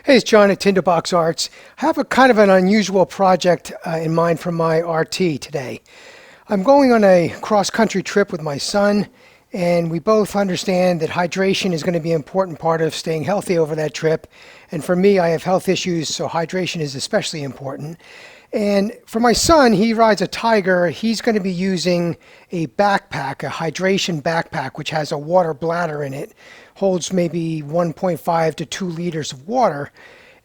Hey, it's John at Tinderbox Arts. I have a kind of an unusual project in mind for my RT today. I'm going on a cross-country trip with my son, and we both understand that hydration is going to be an important part of staying healthy over that trip. And for me, I have health issues, so hydration is especially important. And for my son, he rides a Tiger. He's going to be using a backpack, a hydration backpack, which has a water bladder in it, holds maybe 1.5 to 2 liters of water.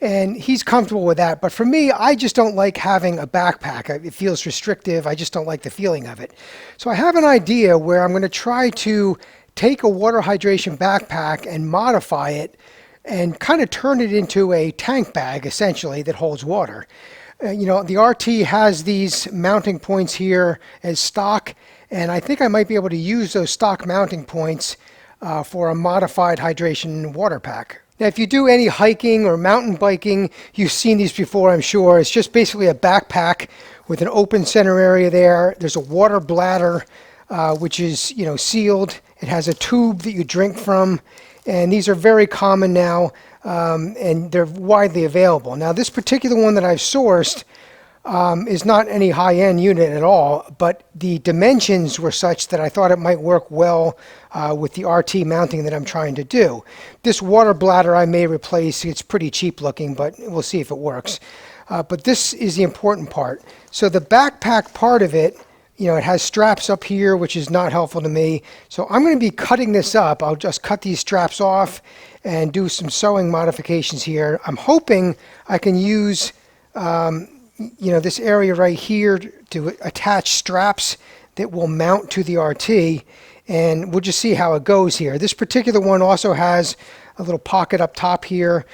And he's comfortable with that. But for me, I just don't like having a backpack. It feels restrictive. I just don't like the feeling of it. So I have an idea where I'm going to try to take a water hydration backpack and modify it and kind of turn it into a tank bag, essentially, that holds water. The RT has these mounting points here as stock, and I think I might be able to use those stock mounting points for a modified hydration water pack. Now, if you do any hiking or mountain biking, you've seen these before, I'm sure. It's just basically a backpack with an open center area there. There's a water bladder, which is, sealed. It has a tube that you drink from, and these are very common now, and they're widely available. Now, this particular one that I've sourced is not any high-end unit at all, but the dimensions were such that I thought it might work well with the RT mounting that I'm trying to do. This water bladder I may replace. It's pretty cheap looking, but we'll see if it works. But this is the important part. So the backpack part of it, it has straps up here, which is not helpful to me. So I'm going to be cutting this up. I'll just cut these straps off and do some sewing modifications here. I'm hoping I can use this area right here to attach straps that will mount to the RT, and we'll just see how it goes here. This particular one also has a little pocket up top here,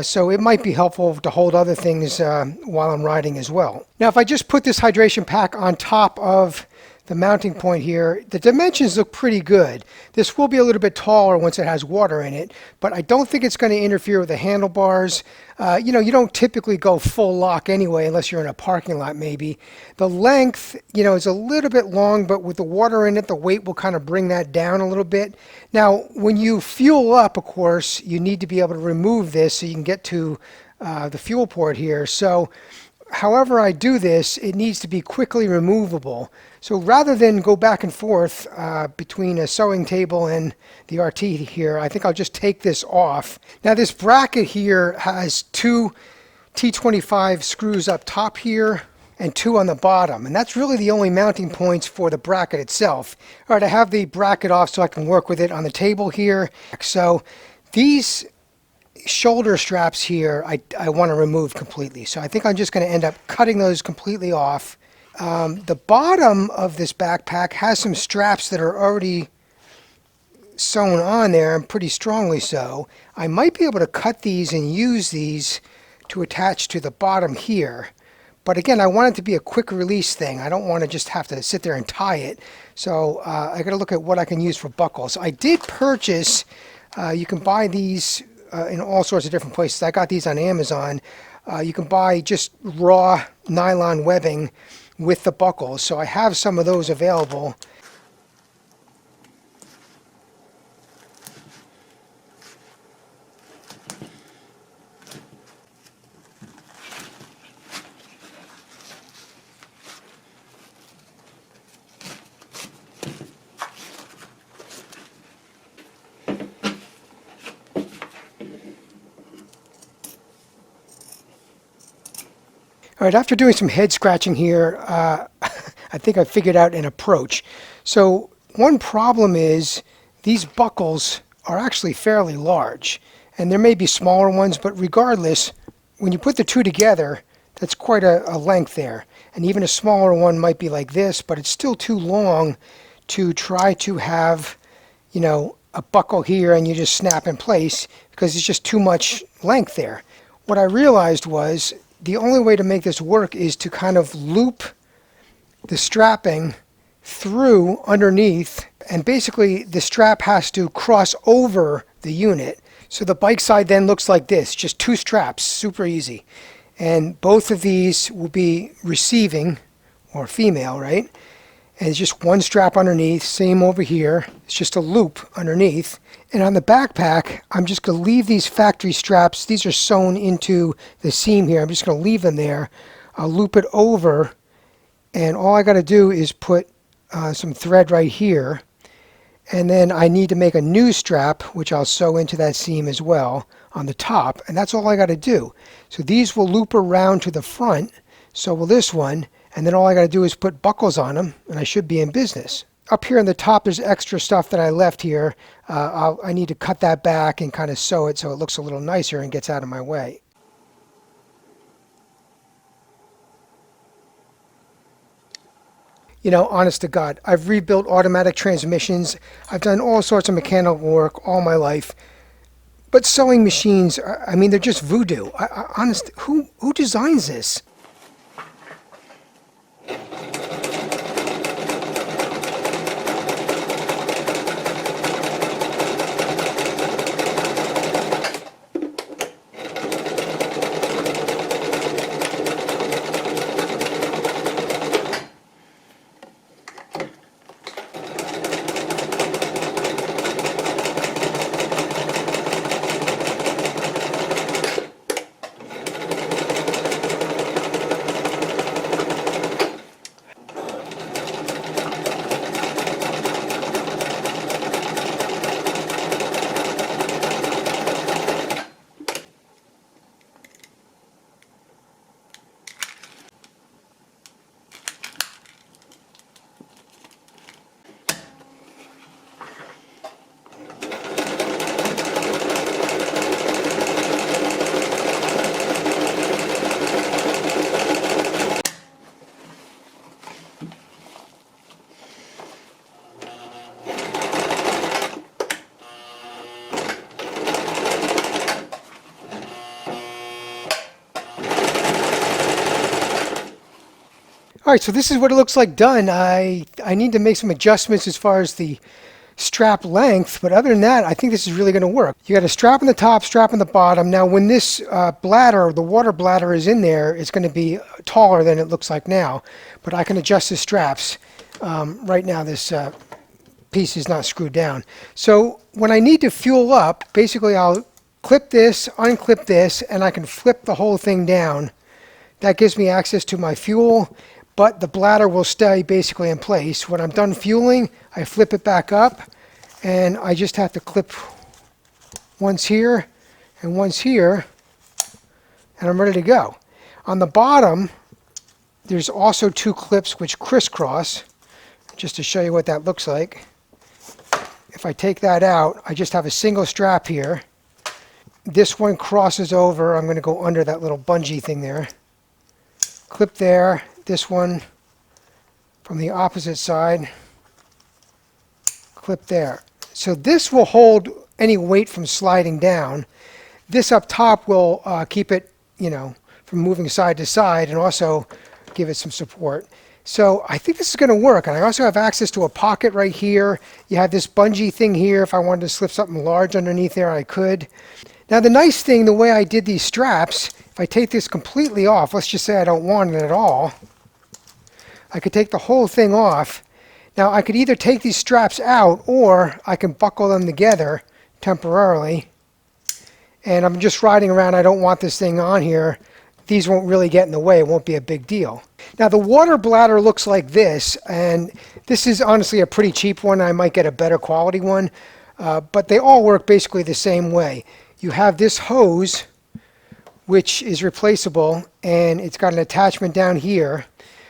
so it might be helpful to hold other things while I'm riding as well. Now, if I just put this hydration pack on top of the mounting point here, the dimensions look pretty good. This will be a little bit taller once it has water in it, but I don't think it's going to interfere with the handlebars. You don't typically go full lock anyway, unless you're in a parking lot maybe. The length, is a little bit long, but with the water in it, the weight will kind of bring that down a little bit. Now, when you fuel up, of course, you need to be able to remove this so you can get to the fuel port here. So however I do this, it needs to be quickly removable. So rather than go back and forth between a sewing table and the RT here, I think I'll just take this off. Now, this bracket here has 2 T25 screws up top here and 2 on the bottom. And that's really the only mounting points for the bracket itself. All right, I have the bracket off so I can work with it on the table here. So these shoulder straps here, I want to remove completely. So I think I'm just going to end up cutting those completely off. The bottom of this backpack has some straps that are already sewn on there, and pretty strongly so. I might be able to cut these and use these to attach to the bottom here. But again, I want it to be a quick release thing. I don't want to just have to sit there and tie it. So I got to look at what I can use for buckles. I did purchase, you can buy these in all sorts of different places. I got these on Amazon. You can buy just raw nylon webbing with the buckles, so I have some of those available. All right, after doing some head scratching here, I think I figured out an approach. So one problem is these buckles are actually fairly large, and there may be smaller ones, but regardless, when you put the two together, that's quite a length there. And even a smaller one might be like this, but it's still too long to try to have, a buckle here and you just snap in place, because it's just too much length there. What I realized was the only way to make this work is to kind of loop the strapping through underneath, and basically the strap has to cross over the unit. So the bike side then looks like this, just 2 straps, super easy. And both of these will be receiving, or female, right? And it's just one strap underneath, same over here. It's just a loop underneath. And on the backpack, I'm just going to leave these factory straps. These are sewn into the seam here. I'm just going to leave them there. I'll loop it over, and all I got to do is put some thread right here. And then I need to make a new strap, which I'll sew into that seam as well on the top. And that's all I got to do. So these will loop around to the front. So will this one. And then all I got to do is put buckles on them, and I should be in business. Up here on the top, there's extra stuff that I left here. I need to cut that back and kind of sew it so it looks a little nicer and gets out of my way. You know, honest to God, I've rebuilt automatic transmissions. I've done all sorts of mechanical work all my life. But sewing machines, I mean, they're just voodoo. Honest, who designs this? All right, so this is what it looks like done. I need to make some adjustments as far as the strap length, but other than that, I think this is really going to work. You got a strap on the top, strap on the bottom. Now, when this bladder, the water bladder is in there, it's going to be taller than it looks like now, but I can adjust the straps. Right now, this piece is not screwed down. So when I need to fuel up, basically I'll clip this, unclip this, and I can flip the whole thing down. That gives me access to my fuel, but the bladder will stay basically in place. When I'm done fueling, I flip it back up, and I just have to clip once here and once here, and I'm ready to go. On the bottom, there's also two clips which crisscross, just to show you what that looks like. If I take that out, I just have a single strap here. This one crosses over. I'm going to go under that little bungee thing there. Clip there. This one from the opposite side, clip there. So this will hold any weight from sliding down. This up top will keep it, from moving side to side, and also give it some support. So I think this is going to work. And I also have access to a pocket right here. You have this bungee thing here. If I wanted to slip something large underneath there, I could. Now the nice thing, the way I did these straps, if I take this completely off, let's just say I don't want it at all, I could take the whole thing off. Now I could either take these straps out, or I can buckle them together temporarily. And I'm just riding around, I don't want this thing on here. These won't really get in the way, it won't be a big deal. Now the water bladder looks like this, and this is honestly a pretty cheap one. I might get a better quality one, but they all work basically the same way. You have this hose, which is replaceable, and it's got an attachment down here.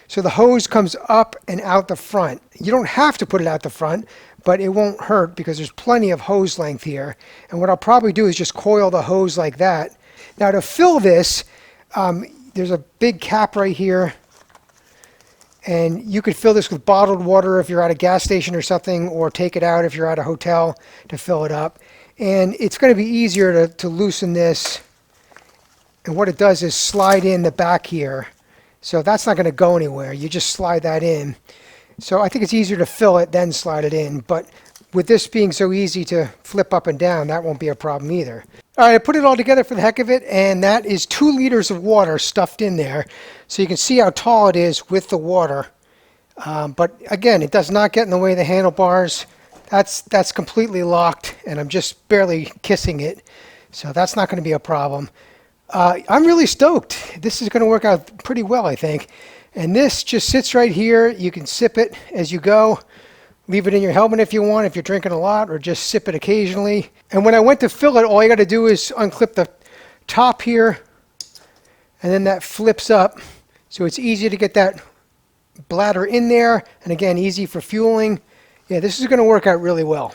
So the hose comes up and out the front. You don't have to put it out the front, but it won't hurt because there's plenty of hose length here. And what I'll probably do is just coil the hose like that. Now to fill this, there's a big cap right here, and you could fill this with bottled water if you're at a gas station or something, or take it out if you're at a hotel to fill it up. And it's going to be easier to loosen this. And what it does is slide in the back here. So that's not going to go anywhere. You just slide that in. So I think it's easier to fill it than slide it in. But with this being so easy to flip up and down, that won't be a problem either. All right, I put it all together for the heck of it, and that is 2 liters of water stuffed in there. So you can see how tall it is with the water. But again, it does not get in the way of the handlebars. That's completely locked, and I'm just barely kissing it. So that's not going to be a problem. I'm really stoked. This is going to work out pretty well, I think. And this just sits right here. You can sip it as you go. Leave it in your helmet if you want, if you're drinking a lot, or just sip it occasionally. And when I went to fill it, all you got to do is unclip the top here, and then that flips up. So it's easy to get that bladder in there, and again, easy for fueling. Yeah, this is going to work out really well.